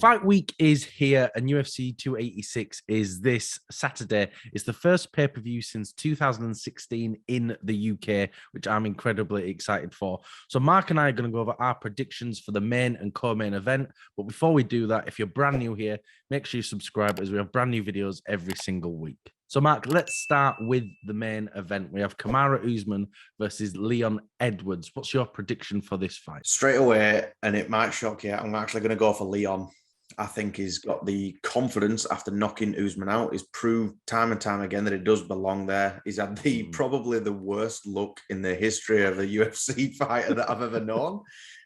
Fight week is here, and UFC 286 is this Saturday. It's the first pay-per-view since 2016 in the UK, which I'm incredibly excited for. So Mark and I are going to go over our predictions for the main and co-main event. But before we do that, if you're brand new here, make sure you subscribe, as we have brand new videos every single week. So, Mark, let's start with the main event. We have Kamaru Usman versus Leon Edwards. What's your prediction for this fight? Straight away, and it might shock you, I'm actually going to go for Leon. I think he's got the confidence after knocking Usman out. He's proved time and time again that he does belong there. He's had probably the worst luck in the history of a UFC fighter that I've ever known,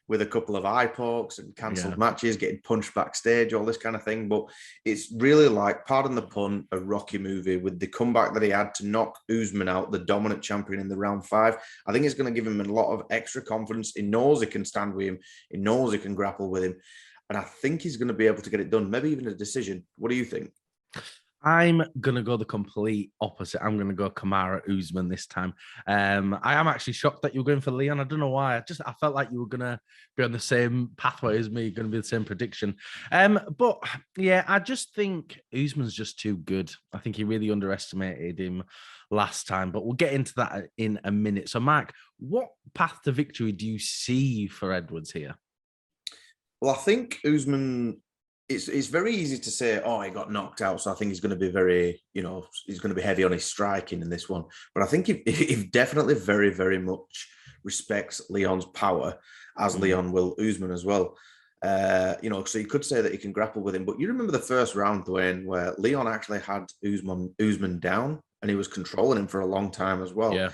with a couple of eye pokes and cancelled matches, getting punched backstage, all this kind of thing. But it's really like, pardon the pun, a Rocky movie with the comeback that he had to knock Usman out, the dominant champion, in the round 5. I think it's going to give him a lot of extra confidence. He knows he can stand with him. He knows he can grapple with him. And I think he's going to be able to get it done, maybe even a decision. What do you think? I'm going to go the complete opposite. I'm going to go Kamaru Usman this time. I am actually shocked that you were going for Leon. I don't know why. I felt like you were going to be on the same pathway as me, going to be the same prediction. But yeah, I just think Usman's just too good. I think he really underestimated him last time, but we'll get into that in a minute. So Mark, what path to victory do you see for Edwards here? Well, I think Usman, it's very easy to say, oh, he got knocked out, so I think he's going to be very, he's going to be heavy on his striking in this one. But I think he definitely very, very much respects Leon's power, as Leon will Usman as well. So you could say that he can grapple with him. But you remember the first round, Dwain, where Leon actually had Usman down, and he was controlling him for a long time as well. Yeah.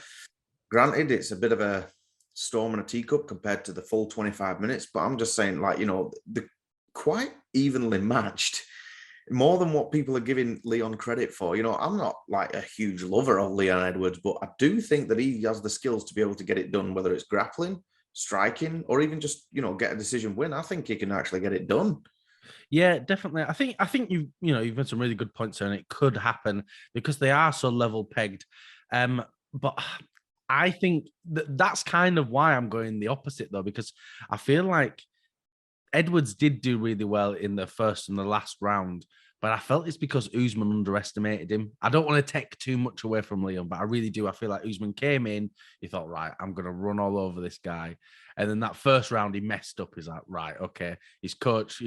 Granted, it's a bit of a storm in a teacup compared to the full 25 minutes, but I'm just saying, the quite evenly matched, more than what people are giving Leon credit for. I'm not like a huge lover of Leon Edwards, but I do think that he has the skills to be able to get it done, whether it's grappling, striking, or even just, get a decision win. I think he can actually get it done. Yeah, definitely. I think you've made some really good points there, and it could happen because they are so level pegged. But I think that's kind of why I'm going the opposite, though, because I feel like Edwards did do really well in the first and the last round, but I felt it's because Usman underestimated him. I don't want to take too much away from Leon, but I really do. I feel like Usman came in, he thought, right, I'm going to run all over this guy. And then that first round, he messed up. He's like, right, okay. His coach,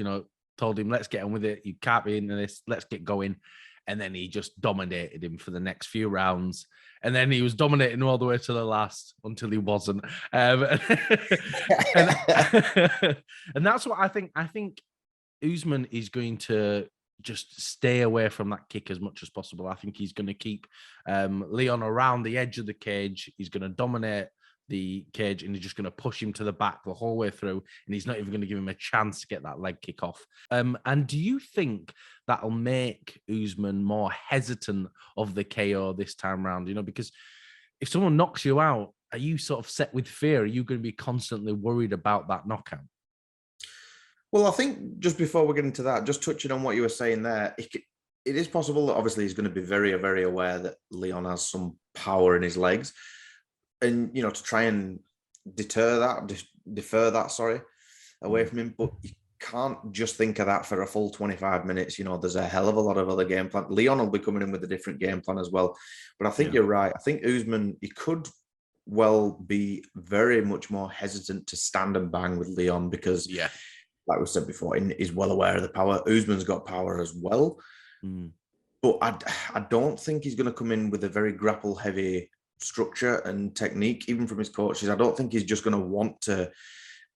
told him, let's get on with it. You can't be into this. Let's get going. And then he just dominated him for the next few rounds. And then he was dominating him all the way to the last until he wasn't. And that's what I think. I think Usman is going to just stay away from that kick as much as possible. I think he's going to keep Leon around the edge of the cage. He's going to dominate the cage, and he's just going to push him to the back the whole way through, and he's not even going to give him a chance to get that leg kick off. And do you think that'll make Usman more hesitant of the KO this time around? Because if someone knocks you out, are you sort of set with fear? Are you going to be constantly worried about that knockout? Well, I think just before we get into that, just touching on what you were saying there, it is possible that obviously he's going to be very, very aware that Leon has some power in his legs. And, to try and defer that away from him. But you can't just think of that for a full 25 minutes. There's a hell of a lot of other game plan. Leon will be coming in with a different game plan as well. But I think you're right. I think Usman, he could well be very much more hesitant to stand and bang with Leon because, like we said before, he's well aware of the power. Usman's got power as well. But I don't think he's going to come in with a very grapple-heavy structure and technique, even from his coaches. I don't think he's just going to want to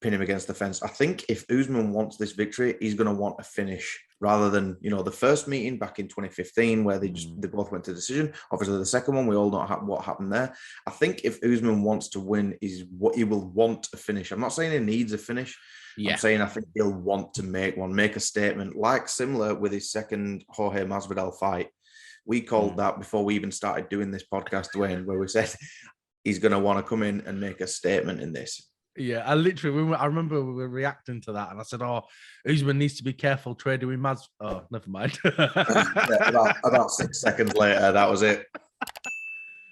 pin him against the fence. I think if Usman wants this victory, he's going to want a finish rather than, the first meeting back in 2015 where they both went to decision. Obviously, the second one, we all know what happened there. I think if Usman wants to win, he will want a finish. I'm not saying he needs a finish. I'm saying I think he'll want to make a statement, like similar with his second Jorge Masvidal fight. We called that before we even started doing this podcast, Dwain, where we said he's going to want to come in and make a statement in this. Yeah, I remember we were reacting to that, and I said, "Oh, Usman needs to be careful trading with Maz." Oh, never mind. About 6 seconds later, that was it.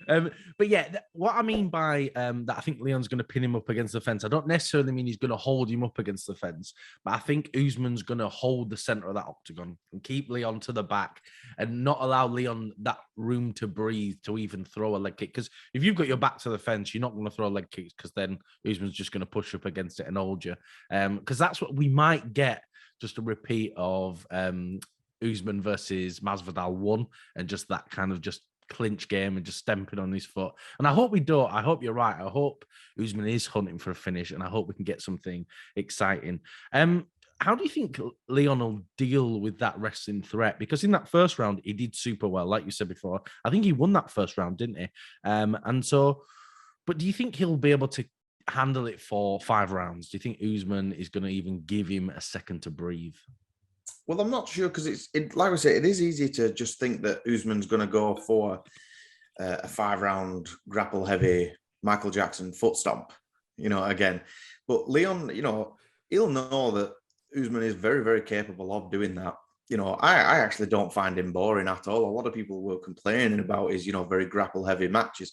But yeah, what I mean by that, I think Leon's going to pin him up against the fence. I don't necessarily mean he's going to hold him up against the fence, but I think Usman's going to hold the center of that octagon and keep Leon to the back and not allow Leon that room to breathe to even throw a leg kick. Because if you've got your back to the fence, you're not going to throw a leg kick because then Usman's just going to push up against it and hold you. Because that's what we might get, just a repeat of Usman versus Masvidal 1, and just that kind of just clinch game and just stamping on his foot. And I hope we don't. I hope you're right. I hope Usman is hunting for a finish, and I hope we can get something exciting. How do you think Leon will deal with that wrestling threat? Because in that first round, he did super well, like you said before. I think he won that first round, didn't he? And so, but do you think he'll be able to handle it for 5 rounds? Do you think Usman is going to even give him a second to breathe? Well, I'm not sure because like I say, it is easy to just think that Usman's going to go for a 5-round grapple heavy Michael Jackson foot stomp, again. But Leon, he'll know that Usman is very, very capable of doing that. I actually don't find him boring at all. A lot of people were complaining about his, very grapple heavy matches.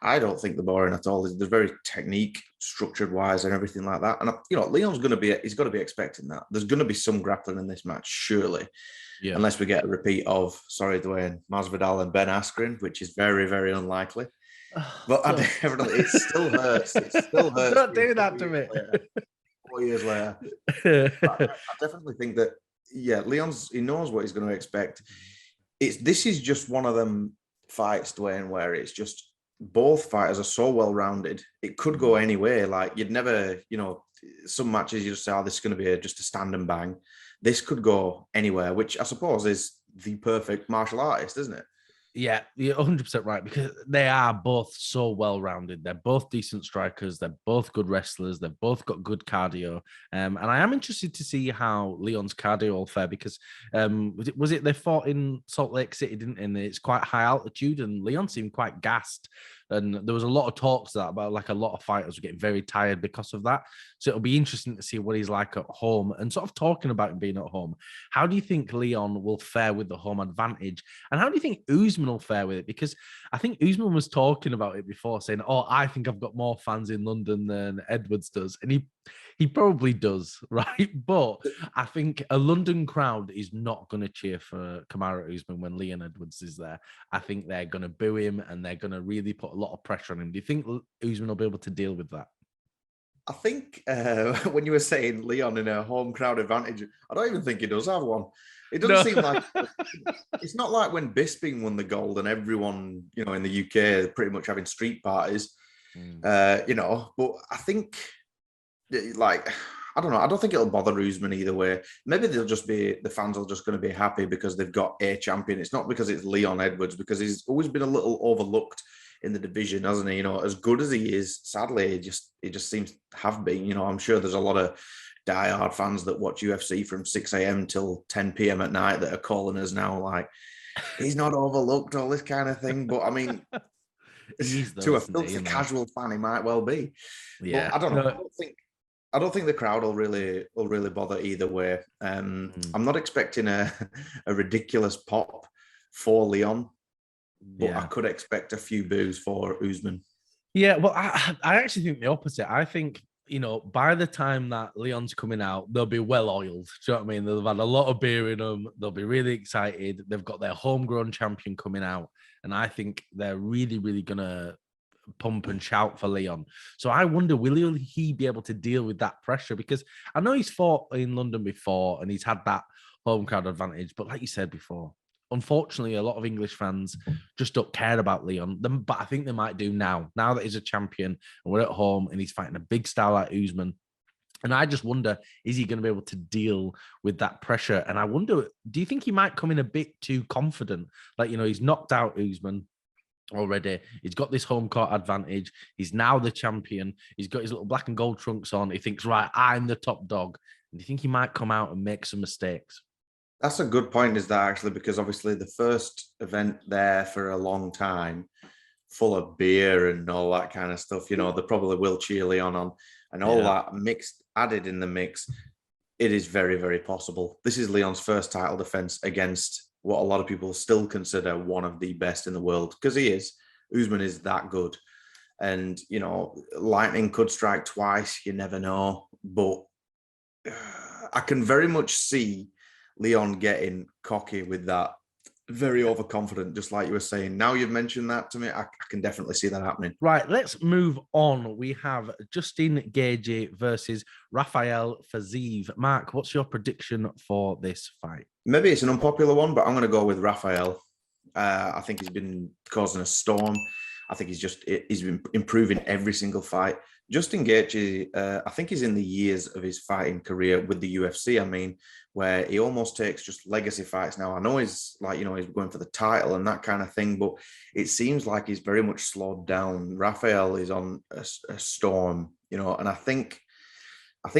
I don't think they're boring at all. They're very technique, structured wise, and everything like that. And Leon's he's got to be expecting that. There's going to be some grappling in this match, surely. Yeah. Unless we get a repeat of, Dwain, Masvidal and Ben Askren, which is very, very unlikely. But it still hurts. It still hurts. Don't do that to me. 4 years later. I definitely think that, he knows what he's going to expect. This is just one of them fights, Dwain, where it's just both fighters are so well-rounded. It could go any way. Like, you'd never, some matches you just say, this is going to be just a stand and bang. This could go anywhere, which I suppose is the perfect martial artist, isn't it? Yeah, you're 100% right, because they are both so well-rounded. They're both decent strikers. They're both good wrestlers. They've both got good cardio. And I am interested to see how Leon's cardio will fare, because was it they fought in Salt Lake City, didn't they? And it's quite high altitude, and Leon seemed quite gassed. And there was a lot of talks about like a lot of fighters were getting very tired because of that. So it'll be interesting to see what he's like at home. And sort of talking about him being at home, how do you think Leon will fare with the home advantage? And how do you think Usman will fare with it? Because I think Usman was talking about it before, saying, I think I've got more fans in London than Edwards does. And he probably does, right? But I think a London crowd is not going to cheer for Kamaru Usman when Leon Edwards is there. I think they're going to boo him, and they're going to really put a lot of pressure on him. Do you think Usman will be able to deal with that? I think when you were saying Leon in a home crowd advantage, I don't even think he does have one. It doesn't seem like it's not like when Bisping won the gold and everyone, in the UK pretty much having street parties, But I think, I don't know. I don't think it'll bother Usman either way. Maybe the fans are just going to be happy because they've got a champion. It's not because it's Leon Edwards, because he's always been a little overlooked in the division, hasn't he? As good as he is, sadly, he just seems to have been. I'm sure there's a lot of diehard fans that watch UFC from 6 a.m. till 10 p.m. at night that are calling us now like, he's not overlooked, all this kind of thing. But I mean, to a filthy casual fan, he might well be. Yeah, but I don't know. I don't think the crowd will really bother either way. I'm not expecting a ridiculous pop for Leon, but I could expect a few boos for Usman. Yeah, well, I actually think the opposite. I think, by the time that Leon's coming out, they'll be well oiled. Do you know what I mean? They'll have had a lot of beer in them. They'll be really excited. They've got their homegrown champion coming out. And I think they're really, really going to pump and shout for Leon. So I wonder, will he be able to deal with that pressure? Because I know he's fought in London before and he's had that home crowd advantage. But like you said before, unfortunately, a lot of English fans just don't care about Leon. But I think they might do now that he's a champion and we're at home and he's fighting a big star like Usman. And I just wonder, is he going to be able to deal with that pressure? And I wonder, do you think he might come in a bit too confident? Like, he's knocked out Usman already. He's got this home court advantage. He's now the champion. He's got his little black and gold trunks on. He thinks, right, I'm the top dog. And do you think he might come out and make some mistakes? That's a good point, is that actually, because obviously the first event there for a long time, full of beer and all that kind of stuff, they probably will cheer Leon on, and all that added in the mix. It is very, very possible. This is Leon's first title defense against what a lot of people still consider one of the best in the world, because he is. Usman is that good. And, you know, lightning could strike twice. You never know. But I can very much see Leon getting cocky with that. Very overconfident, just like you were saying. Now you've mentioned that to me, I can definitely see that happening. Right, let's move on. We have Justin Gaethje versus Rafael Fiziev. Mark, what's your prediction for this fight? Maybe it's an unpopular one, but I'm going to go with Rafael. I think he's been causing a storm. I think he's been improving every single fight. Justin Gaethje, I think he's in the years of his fighting career with the UFC. I mean, where he almost takes just legacy fights now. I know he's like, you know, he's going for the title and that kind of thing, but it seems like he's very much slowed down. Rafael is on a storm, you know, and I think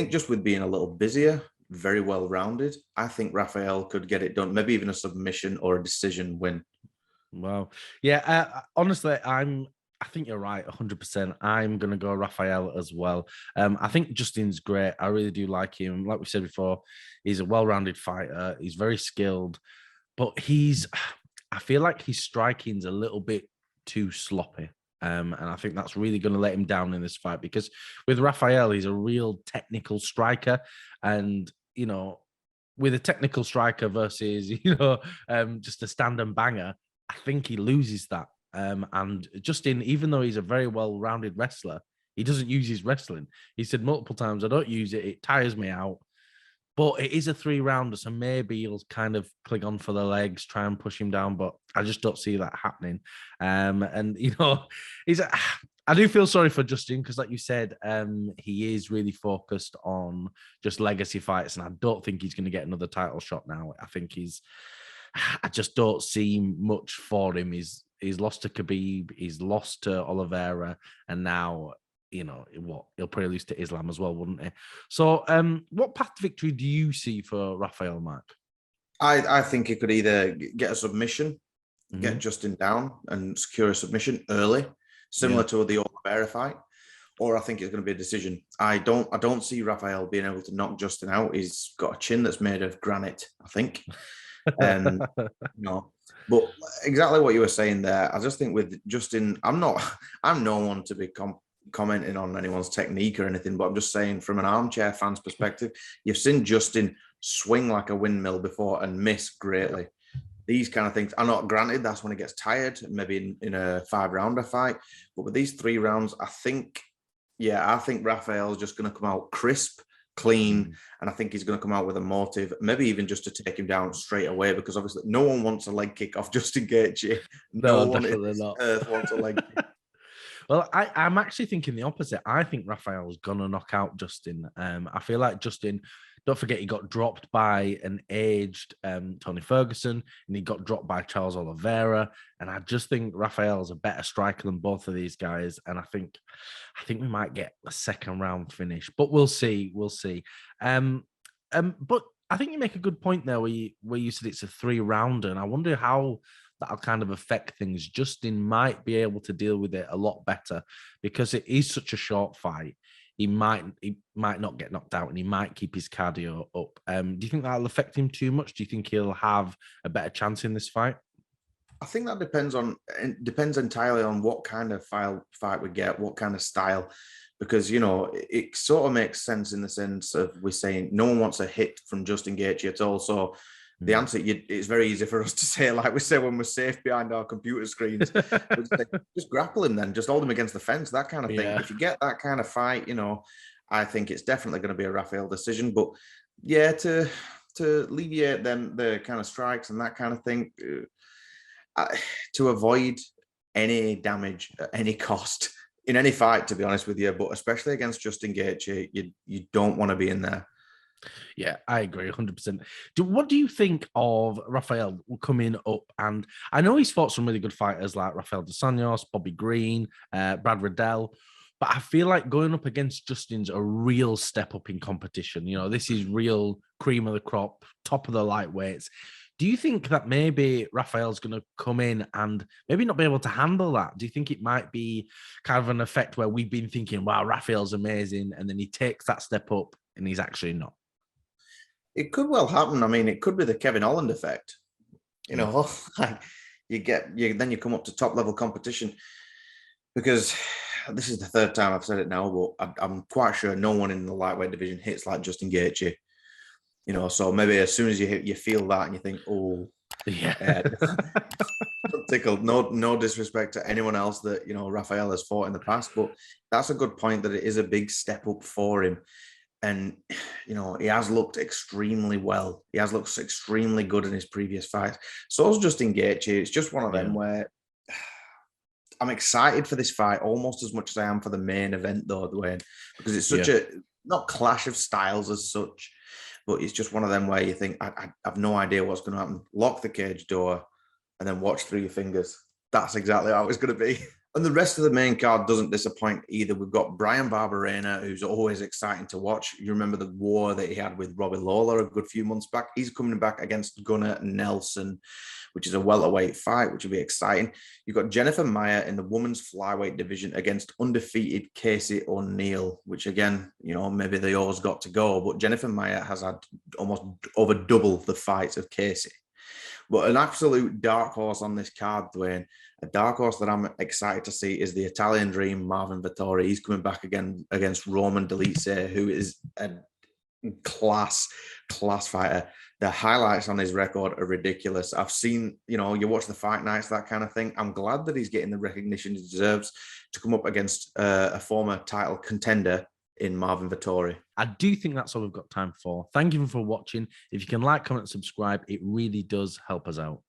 just with being a little busier, very well rounded, I think Rafael could get it done. Maybe even a submission or a decision win. Wow. Yeah, honestly, I think you're right, 100%. I'm going to go Rafael as well. I think Justin's great. I really do like him. Like we said before, he's a well-rounded fighter. He's very skilled, but I feel like his striking's a little bit too sloppy. And I think that's really going to let him down in this fight because with Rafael, he's a real technical striker. And, you know, with a technical striker versus, just a stand and banger, I think he loses that. And Justin, even though he's a very well-rounded wrestler, he doesn't use his wrestling. He said multiple times, I don't use it. It tires me out. But it is a 3-rounder, so maybe he'll kind of click on for the legs, try and push him down. But I just don't see that happening. And, I do feel sorry for Justin because, like you said, he is really focused on just legacy fights. And I don't think he's going to get another title shot now. I just don't see much for him. He's lost to Khabib, he's lost to Oliveira, and now, he'll probably lose to Islam as well, wouldn't he? So, what path to victory do you see for Rafael, Mark? I think he could either get a submission, get Justin down and secure a submission early, similar to the Oliveira fight, or I think it's going to be a decision. I don't see Rafael being able to knock Justin out. He's got a chin that's made of granite, I think. But exactly what you were saying there. I just think with Justin, I'm no one to be commenting on anyone's technique or anything, but I'm just saying from an armchair fan's perspective, you've seen Justin swing like a windmill before and miss greatly. These kind of things are not granted. That's when he gets tired, maybe in a 5-rounder fight. But with these 3 rounds, I think Rafael's just going to come out crisp, clean, and I think he's going to come out with a motive, maybe even just to take him down straight away, because obviously no one wants a leg kick off Justin Gaethje. No one definitely not. Wants a leg kick. Well, I'm actually thinking the opposite. I think Rafael's going to knock out Justin. I feel like Justin, don't forget, he got dropped by an aged Tony Ferguson, and he got dropped by Charles Oliveira. And I just think Rafael's a better striker than both of these guys. And I think we might get a 2nd round finish, but we'll see. We'll see. But I think you make a good point there where you said it's a 3-rounder, and I wonder how that'll kind of affect things. Justin might be able to deal with it a lot better because it is such a short fight. He might not get knocked out, and he might keep his cardio up. Do you think that'll affect him too much? Do you think he'll have a better chance in this fight? I think that depends entirely on what kind of fight we get, what kind of style, because it sort of makes sense in the sense of we're saying no one wants a hit from Justin Gaethje at all. So the answer, it's very easy for us to say, like we say when we're safe behind our computer screens, just grapple him then, just hold him against the fence, that kind of thing. If you get that kind of fight, I think it's definitely going to be a Rafael decision. But yeah, to alleviate them, the kind of strikes and that kind of thing, to avoid any damage at any cost in any fight, to be honest with you, but especially against Justin Gaethje, you don't want to be in there. Yeah, I agree 100%. What do you think of Rafael coming up? And I know he's fought some really good fighters like Rafael dos Anjos, Bobby Green, Brad Riddell, but I feel like going up against Justin's a real step up in competition. This is real cream of the crop, top of the lightweights. Do you think that maybe Rafael's going to come in and maybe not be able to handle that? Do you think it might be kind of an effect where we've been thinking, wow, Rafael's amazing, and then he takes that step up and he's actually not? It could well happen. I mean, it could be the Kevin Holland effect. Like then you come up to top level competition, because this is the third time I've said it now, but I'm quite sure no one in the lightweight division hits like Justin Gaethje. You know, so maybe as soon as you hit, you feel that and you think, oh, Yeah. tickled. No disrespect to anyone else that, you know, Rafael has fought in the past, but that's a good point, that it is a big step up for him. And, you know, he has looked extremely well. He has looked extremely good in his previous fights. So is Justin Gaethje. It's just one of them where I'm excited for this fight almost as much as I am for the main event, though, Dwayne, because it's such a, not clash of styles as such, but it's just one of them where you think, I have no idea what's going to happen. Lock the cage door and then watch through your fingers. That's exactly how it's going to be. And the rest of the main card doesn't disappoint either. We've got Brian Barberena, who's always exciting to watch. You remember the war that he had with Robbie Lawler a good few months back. He's coming back against Gunnar Nelson, which is a welterweight fight, which will be exciting. You've got Jennifer Maia in the women's flyweight division against undefeated Casey O'Neill, which again, you know, maybe they always got to go, but Jennifer Maia has had almost over double the fights of Casey. But an absolute dark horse on this card, Dwayne, a dark horse that I'm excited to see is the Italian Dream, Marvin Vettori. He's coming back again against Roman Dolidze, who is a class fighter. The highlights on his record are ridiculous. I've seen, you know, you watch the fight nights, that kind of thing. I'm glad that he's getting the recognition he deserves to come up against a former title contender in Marvin Vettori. I do think that's all we've got time for. Thank you for watching. If you can like, comment, and subscribe, it really does help us out.